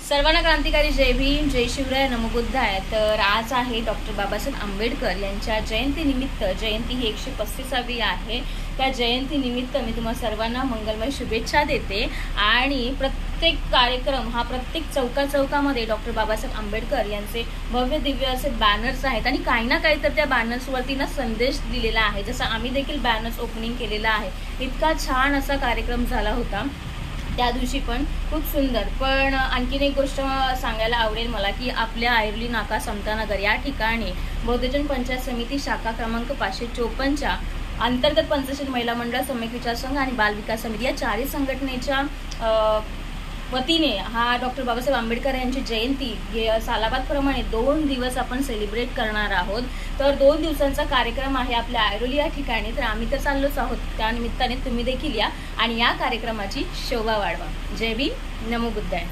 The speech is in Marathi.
सर्वांना क्रांतिकारी जय भीम, जय शिवराय, नमो बुद्धाय। तर आज आहे डॉक्टर बाबासाहेब आंबेडकर यांच्या जयंतीनिमित्त, जयंती ही 135वी आहे। त्या जयंतीनिमित्त मी तुम्हा सर्वांना मंगलमय शुभेच्छा देते। आणि प्रत्येक कार्यक्रम हा प्रत्येक चौकामध्ये डॉक्टर बाबासाहेब आंबेडकर यांचे भव्य दिव्य असे बॅनर्स आहेत आणि काही ना काही तर त्या बॅनर्सवरती ना संदेश दिलेला आहे। जसं आम्ही देखील बॅनर्स ओपनिंग केलेला आहे। इतका छान असा कार्यक्रम झाला होता त्या दिवशी पण खूप सुंदर। पण आणखीन एक गोष्ट सांगायला आवडेल मला की आपल्या ऐरोली नाका समतानगर या ठिकाणी बौद्धजन पंचायत समिती शाखा क्रमांक 554च्या अंतर्गत पंचशील महिला मंडळ, सम्यक विचार संघ आणि बाल विकास समिती या चारही संघटनेच्या वतीने हा डॉक्टर बाबासाहेब आंबेडकर यांची जयंती सालाबादप्रमाणे 2 दिवस आपण सेलिब्रेट करणार आहोत। तर 2 दिवसांचा कार्यक्रम आहे आपल्या ऐरोली या ठिकाणी। तर आम्ही तर चाललोच आहोत, त्या निमित्ताने तुम्ही देखील या आणि या कार्यक्रमाची शोभा वाढवा। जय भीम, नमो बुद्धाय।